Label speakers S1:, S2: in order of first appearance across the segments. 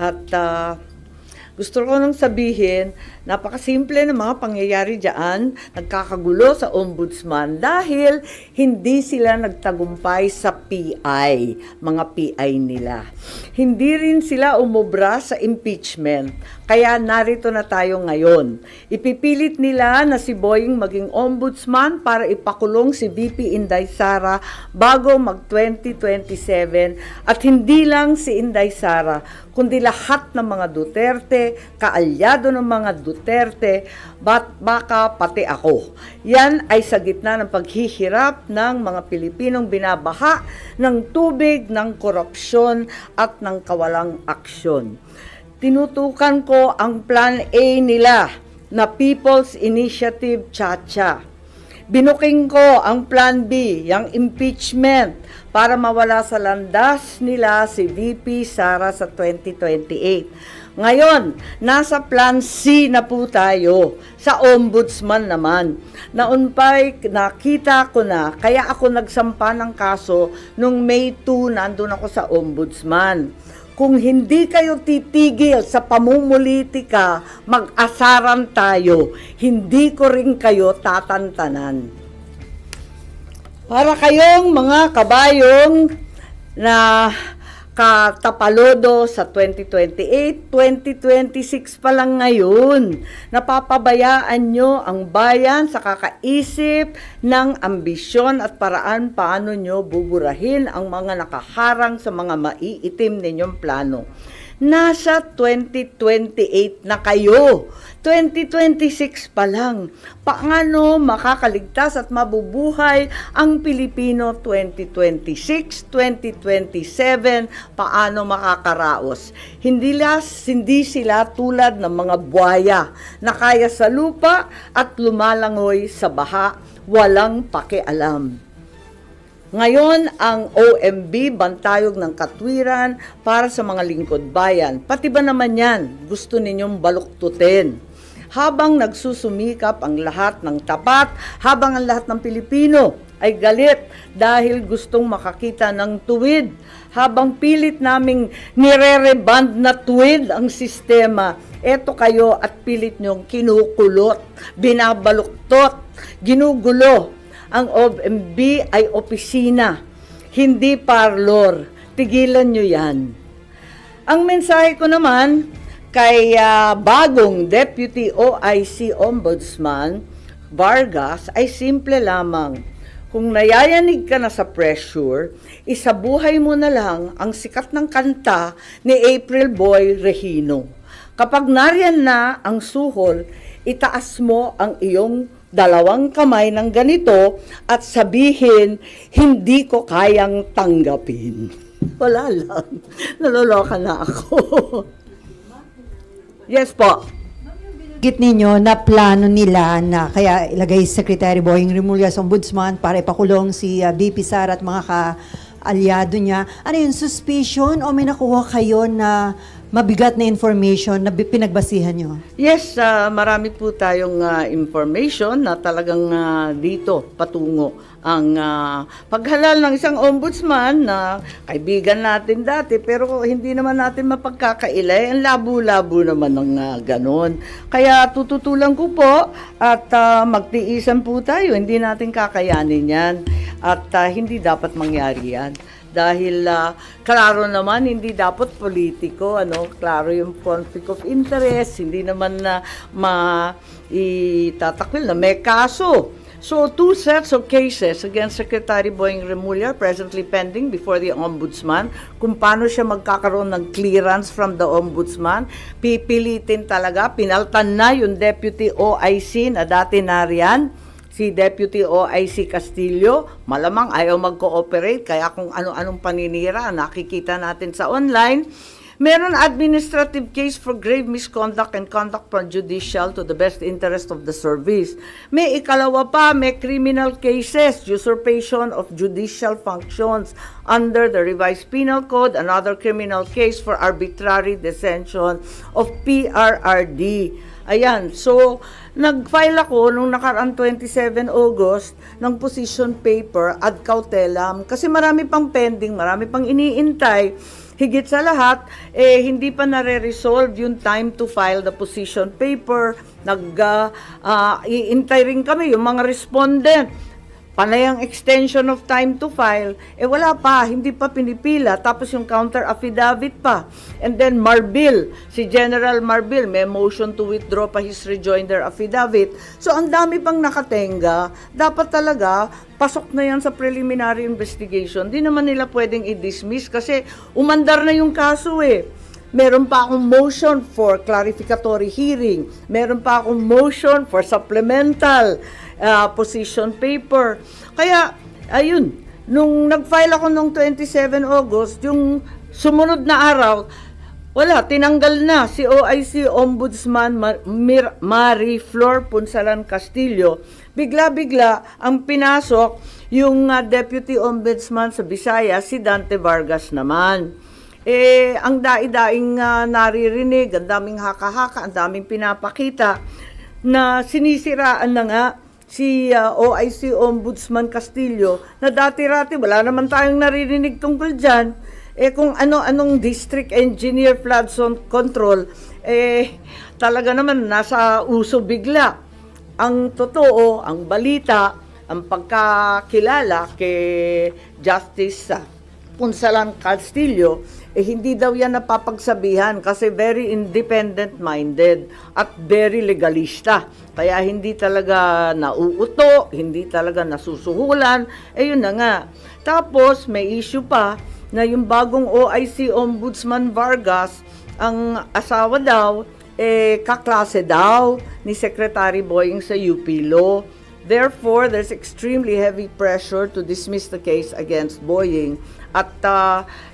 S1: At gusto ko nang sabihin, napakasimple ng mga pangyayari dyan, nagkakagulo sa ombudsman dahil hindi sila nagtagumpay sa PI, mga PI nila. Hindi rin sila umubra sa impeachment, kaya narito na tayo ngayon. Ipipilit nila na si Boying maging ombudsman para ipakulong si VP Inday Sara bago mag-2027 at hindi lang si Inday Sara, kundi lahat ng mga Duterte, kaalyado ng mga Duterte, baka pati ako. Yan ay sa gitna ng paghihirap ng mga Pilipinong binabaha ng tubig, ng korupsyon at ng kawalang aksyon. Tinutukan ko ang Plan A nila na People's Initiative Chacha. Binuking ko ang Plan B, yung impeachment, para mawala sa landas nila si VP Sara sa 2028. Ngayon, nasa Plan C na po tayo, sa ombudsman naman. Naunpay, nakita ko na, kaya ako nagsampa ng kaso nung May 2, nandun ako sa ombudsman. Kung hindi kayo titigil sa pamumulitika, mag-asaran tayo. Hindi ko rin kayo tatantanan. Para kayong mga kabayong na katapalodo sa 2028, 2026 pa lang ngayon. Napapabayaan nyo ang bayan sa kakaisip ng ambisyon at paraan paano nyo buburahin ang mga nakaharang sa mga maiitim ninyong plano. Nasa 2028 na kayo. 2026 pa lang. Paano makakaligtas at mabubuhay ang Pilipino 2026, 2027? Paano makakaraos? Hindi sila tulad ng mga buhaya na kaya sa lupa at lumalangoy sa baha, walang pakialam. Ngayon, ang OMB, Bantayog ng Katwiran, para sa mga lingkod bayan. Pati ba naman yan, gusto ninyong baluktutin? Habang nagsusumikap ang lahat ng tapat, habang ang lahat ng Pilipino ay galit dahil gustong makakita ng tuwid, habang pilit naming nire-reband na tuwid ang sistema, eto kayo at pilit nyong kinukulot, binabaluktot, ginugulo. Ang OMB ay opisina, hindi parlor. Tigilan nyo yan. Ang mensahe ko naman kay bagong Deputy OIC Ombudsman Vargas ay simple lamang. Kung nayayanig ka na sa pressure, isabuhay mo na lang ang sikat ng kanta ni April Boy Regino. Kapag nariyan na ang suhol, itaas mo ang iyong dalawang kamay ng ganito at sabihin, hindi ko kayang tanggapin. Wala lang. Naloloka na ako. Yes po.
S2: Git ninyo na plano nila na kaya ilagay Secretary Boying Remulla sa ombudsman para ipakulong si VP Sara at mga ka-alyado niya. Ano yun, suspicion o may nakuha kayo na mabigat na information na pinagbasihan nyo?
S1: Yes, marami po tayong information na talagang dito patungo ang paghalal ng isang ombudsman na kaibigan natin dati pero hindi naman natin mapagkakailay. Ang labo-labo naman ng ganon. Kaya tututulan ko po at magtiisan po tayo. Hindi natin kakayanin yan at hindi dapat mangyari yan. Dahil klaro naman hindi dapat politiko, klaro yung conflict of interest, hindi naman na maitatakwil na may kaso. So, 2 sets of cases against Secretary Boying Remulla presently pending before the Ombudsman. Kung paano siya magkakaroon ng clearance from the Ombudsman, pipilitin talaga, pinaltan na yung Deputy OIC na dati nariyan, si Deputy OIC Castillo, malamang ayaw mag-cooperate, kaya kung ano-anong paninira, nakikita natin sa online. Meron administrative case for grave misconduct and conduct prejudicial to the best interest of the service. May ikalawa pa, may criminal cases, usurpation of judicial functions under the revised penal code, another criminal case for arbitrary detention of PRRD. Ayan, so nag-file ako nung nakaraang 27 August ng position paper ad cautelam kasi marami pang pending, marami pang iniintay. higit sa lahat, hindi pa nare-resolve yung time to file the position paper. Iintay rin kami yung mga respondent. Panay ang extension of time to file, wala pa, hindi pa pinipila, tapos yung counter affidavit pa. And then Marbil, si General Marbil, may motion to withdraw pa his rejoinder affidavit. So ang dami pang nakatenga, dapat talaga pasok na yan sa preliminary investigation. Di naman nila pwedeng i-dismiss kasi umandar na yung kaso Meron pa akong motion for clarificatory hearing. Meron pa akong motion for supplemental position paper. Kaya, ayun, nung nag-file ako nung 27 August, yung sumunod na araw, wala, tinanggal na si OIC Ombudsman Marie Flor Punsalan Castillo. Bigla-bigla ang pinasok yung Deputy Ombudsman sa Visayas, si Dante Vargas naman. Ang daing naririnig, ang daming haka-haka, ang daming pinapakita na sinisiraan na nga si OIC Ombudsman Castillo na dati-rati wala naman tayong naririnig tungkol dyan. Kung ano-anong district engineer flood zone control, talaga naman nasa uso bigla. Ang totoo, ang balita, ang pagkakilala kay Justice Punsalan Castillo, hindi daw yan napapagsabihan kasi very independent-minded at very legalista. Kaya hindi talaga nauuto, hindi talaga nasusuhulan, yun na nga. Tapos may issue pa na yung bagong OIC Ombudsman Vargas, ang asawa daw, kaklase daw ni Secretary Boying sa UP Law. Therefore, there's extremely heavy pressure to dismiss the case against Boying. At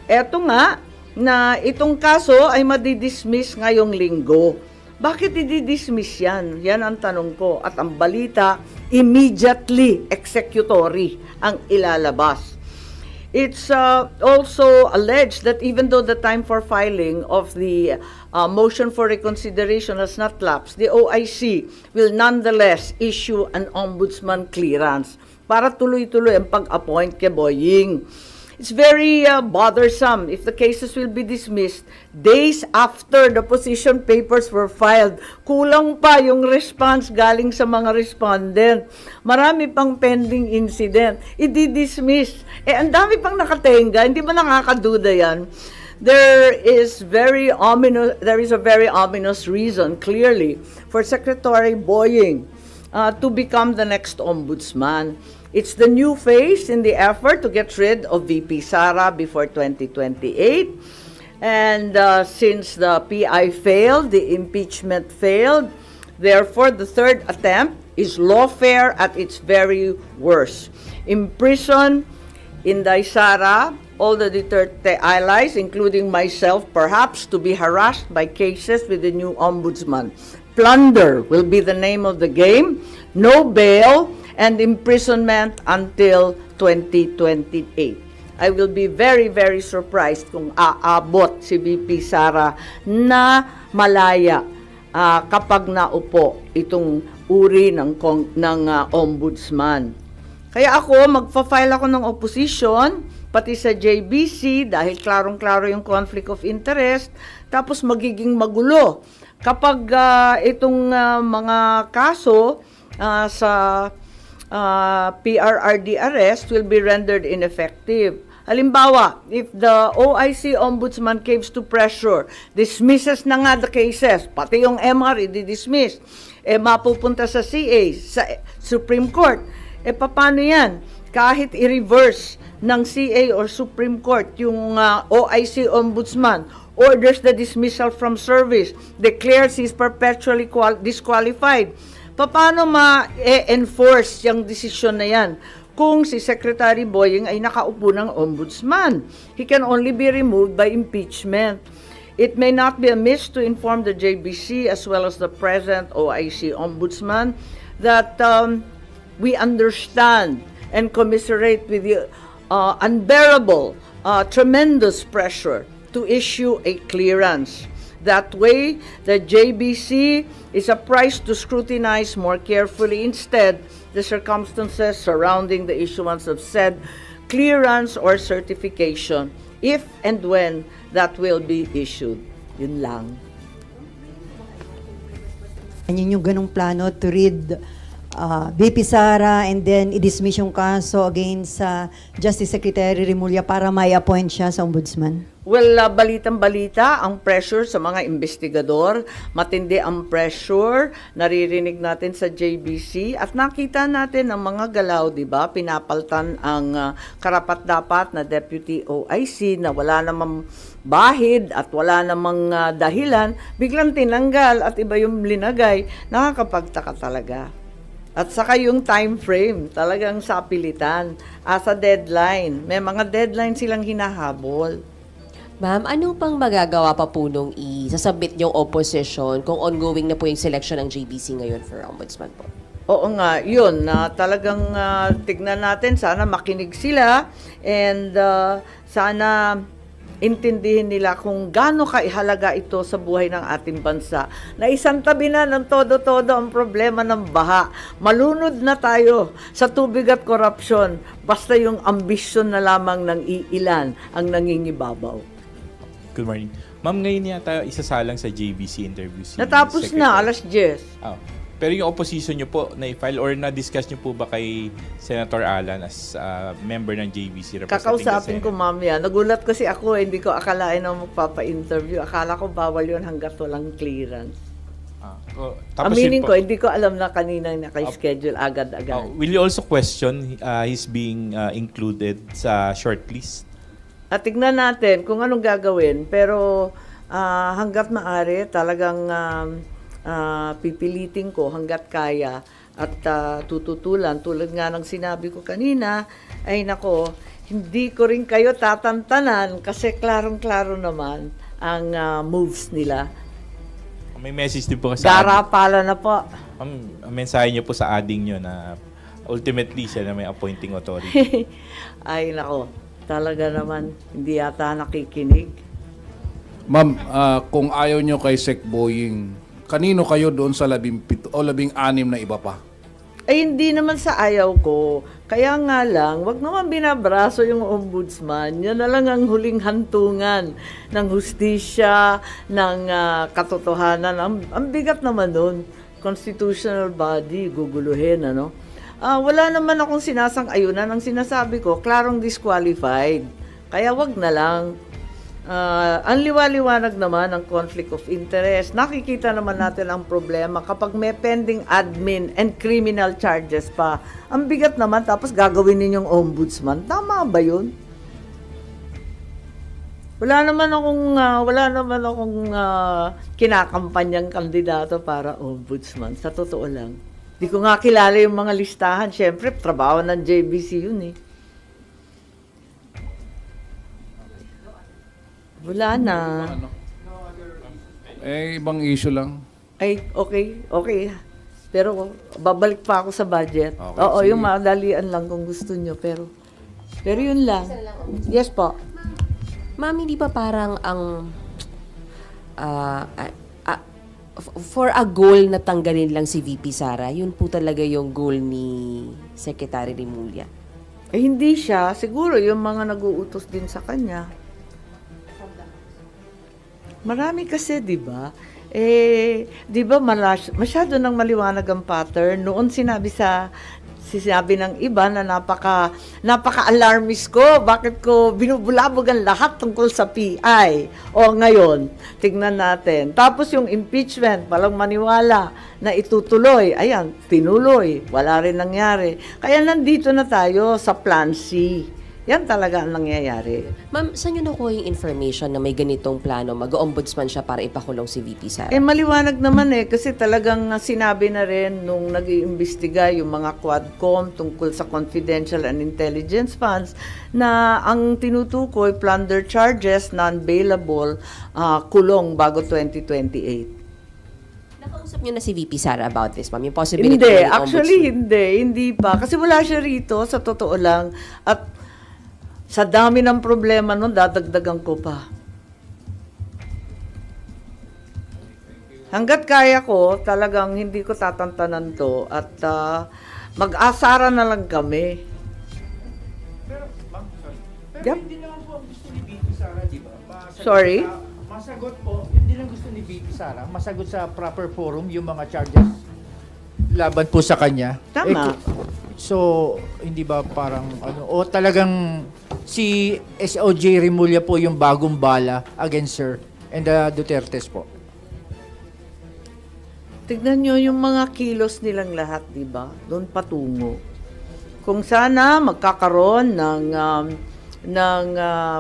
S1: eto nga, na itong kaso ay madidismiss ngayong linggo. Bakit i-dismiss yan? Yan ang tanong ko. At ang balita, immediately executory ang ilalabas. It's also alleged that even though the time for filing of the motion for reconsideration has not lapsed, the OIC will nonetheless issue an ombudsman clearance para tuloy-tuloy ang pag-appoint kay Boying. It's very bothersome if the cases will be dismissed days after the position papers were filed. Kulang pa yung response galing sa mga respondent. Marami pang pending incident. I-dismiss. Ang dami pang nakatenga. Hindi ba nakakaduda yan? There is a very ominous reason, clearly, for Secretary Boying to become the next ombudsman. It's the new phase in the effort to get rid of VP Sara before 2028. And since the PI failed, the impeachment failed, therefore the third attempt is lawfare at its very worst. Imprison Inday Sara, all the Duterte allies, including myself, perhaps to be harassed by cases with the new ombudsman. Plunder will be the name of the game. No bail and imprisonment until 2028. I will be very, very surprised kung aabot si VP Sara na malaya kapag naupo itong uri ng ombudsman. Kaya ako, magfa-file ako ng opposition, pati sa JBC, dahil klarong-klaro yung conflict of interest, tapos magiging magulo. Kapag itong mga kaso sa PRRD arrest will be rendered ineffective. Halimbawa, if the OIC Ombudsman caves to pressure, dismisses na nga the cases, pati yung MR i-dismiss, mapupunta sa CA, sa Supreme Court, paano yan? Kahit i-reverse ng CA or Supreme Court yung OIC Ombudsman, orders the dismissal from service, declares he's perpetually disqualified. Paano ma-enforce yung desisyon na yan kung si Secretary Boying ay nakaupo ng ombudsman? He can only be removed by impeachment. It may not be amiss to inform the JBC as well as the present OIC ombudsman that we understand and commiserate with the unbearable, tremendous pressure to issue a clearance. That way, the JBC is apprised to scrutinize more carefully instead the circumstances surrounding the issuance of said clearance or certification. if and when that will be issued. Yun lang.
S2: Yun yung ganong plano to read BP Sara and then i-dismiss yung kaso against sa Justice Secretary Remulla para may appoint siya sa ombudsman?
S1: Well, balitang-balita, ang pressure sa mga investigador, matindi ang pressure, naririnig natin sa JBC, at nakita natin ang mga galaw, di ba? Pinapaltan ang karapat-dapat na Deputy OIC na wala namang bahid at wala namang dahilan, biglang tinanggal at iba yung linagay, nakakapagtaka talaga. At saka yung time frame, talagang sa pilitan, as a deadline. May mga deadline silang hinahabol.
S3: Ma'am, anong pang magagawa pa po nung isasubmit yung opposition kung ongoing na po yung selection ng JBC ngayon for ombudsman po?
S1: Oo nga, yun, na talagang tignan natin, sana makinig sila and sana intindihin nila kung gaano kaihalaga ito sa buhay ng ating bansa. Na isang tabi na ng todo-todo ang problema ng baha. Malunod na tayo sa tubig at korupsyon, basta yung ambisyon na lamang ng iilan ang nangingibabaw.
S4: Good morning. Ma'am, ngayon yata isasalang sa JBC interview si
S1: Natapos
S4: Secretary.
S1: na, alas 10.
S4: Oh. Pero yung opposition nyo po, na-file or na-discuss nyo po ba kay Senator Alan as member ng JBC representing
S1: Kakausapin
S4: the
S1: ko
S4: Senate?
S1: mamaya. Nagulat kasi ako, hindi ko akalain na magpapa-interview. Akala ko bawal yun hanggat walang clearance.
S4: Tapos
S1: Aminin
S4: yun
S1: ko,
S4: po,
S1: hindi ko alam na kanina naka-schedule agad-agad.
S4: will you also question his being included sa shortlist?
S1: At tignan natin kung anong gagawin. Pero hanggat maaari, talagang pipilitin ko hanggat kaya at tututulan. Tulad nga ng sinabi ko kanina, ay nako, hindi ko rin kayo tatantanan kasi klarong-klaro naman ang moves nila.
S4: May message din po sa
S1: Garapala na po.
S4: Ma'am, ang mensahe niyo po sa ading nyo na ultimately siya na may appointing authority.
S1: Ay nako, talaga naman, hindi yata nakikinig.
S5: Ma'am, kung ayaw nyo kay Sec Boying, kanino kayo doon sa 17 o 16 na iba pa?
S1: Ay hindi naman sa ayaw ko. Kaya nga lang, wag naman binabraso yung ombudsman. Yan na lang ang huling hantungan ng hustisya, ng katotohanan. Ang bigat naman nun. Constitutional body, guguluhin, ano? Wala naman akong sinasang-ayunan. Ang sinasabi ko, klarong disqualified. Kaya wag na lang. Ang liwaliwanag naman ang conflict of interest. Nakikita naman natin ang problema kapag may pending admin and criminal charges pa. Ang bigat naman, tapos gagawin ninyong ombudsman. Tama ba yun? Wala naman akong kinakampanyang kandidato para ombudsman. Sa totoo lang. Di ko nga kilala yung mga listahan. Siyempre, trabaho ng JBC yun eh. Wala na.
S5: Ibang issue lang.
S1: Ay, okay. Pero babalik pa ako sa budget.
S5: Okay,
S1: Oo,
S5: sige.
S1: yung madalian lang kung gusto nyo. Pero yun lang. Yes po.
S3: Ma'am, hindi ba parang ang for a goal na tanggalin lang si VP Sara, yun po talaga yung goal ni Secretary Remulla?
S1: Eh, hindi siya. Siguro yung mga nag-uutos din sa kanya. Marami kasi, di ba? Di ba masyado nang maliwanag ang pattern. Noon sinabi ng iba na napaka-alarmist ko. Bakit ko binubulabog ang lahat tungkol sa PI? O ngayon, tignan natin. Tapos yung impeachment, walang maniwala na itutuloy. Ayan, tinuloy. Wala rin nangyari. Kaya nandito na tayo sa Plan C. Yan talaga ang nangyayari.
S3: Ma'am, saan nyo nakuha yung information na may ganitong plano? Mag-ombudsman siya para ipakulong si VP Sara?
S1: Maliwanag naman kasi talagang sinabi na rin nung nag-iimbestiga yung mga Quadcom tungkol sa confidential and intelligence funds na ang tinutukoy, plunder charges, non-bailable, kulong bago 2028.
S3: Nakausap nyo na si VP Sara about this, ma'am? Yung possibility
S1: Hindi,
S3: na yung
S1: actually
S3: ombudsman?
S1: hindi pa. Kasi wala siya rito, sa totoo lang. At sa dami ng problema nun, dadagdagan ko pa. Hanggat kaya ko, talagang hindi ko tatantanan to at mag-asara na lang kami.
S4: Pero, ma'am, sorry.
S1: Yep.
S4: Hindi naman po ang gusto ni VP
S1: Sorry?
S6: Masagot po, hindi lang gusto ni VP Sara, masagot sa proper forum yung mga charges laban po sa kanya.
S1: Tama.
S6: So, hindi ba parang ano, o talagang si SOJ Remulla po yung bagong bala against her and the Dutertes po?
S1: Tignan nyo yung mga kilos nilang lahat, di ba? Doon patungo. Kung sana magkakaroon ng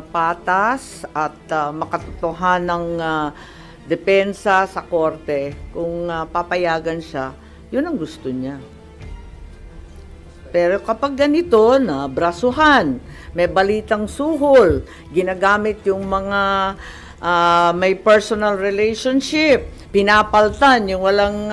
S1: patas at makatotohanang depensa sa korte, kung papayagan siya, yun ang gusto niya. Pero kapag ganito na brasuhan, may balitang suhol, ginagamit yung mga may personal relationship, pinapaltan yung walang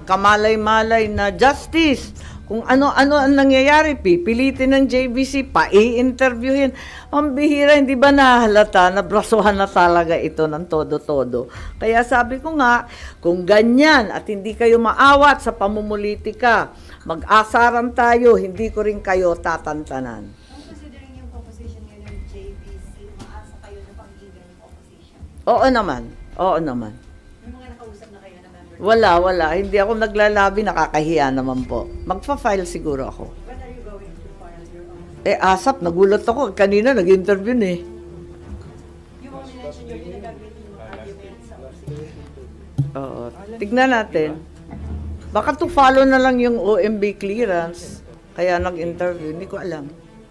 S1: kamalay-malay na justice. Kung ano-ano ang nangyayari, pipilitin ng JBC, pa-i-interviewin. Ang bihira, hindi ba nahalata na brasuhan na talaga ito ng todo-todo? Kaya sabi ko nga, kung ganyan at hindi kayo maawat sa pamumulitika, mag-asaran tayo, hindi ko rin kayo tatantanan.
S7: Considering yung composition ngayon ng JBC, maasa kayo na pag-ibig yung opposition?
S1: Oo naman, oo naman.
S7: May mga nakausap na kayo na member?
S1: Wala. Hindi ako naglalabi, nakakahiya naman po. Magpa-file siguro ako.
S7: When are you going to file your own?
S1: Asap, nagulat ako. Kanina nag-interview na eh.
S7: You only mentioned yung ginagamitin yung mga arguments sa opposition.
S1: Oo. Tignan natin. Baka to follow na lang yung OMB clearance. Kaya nag-interview. Hindi ko alam.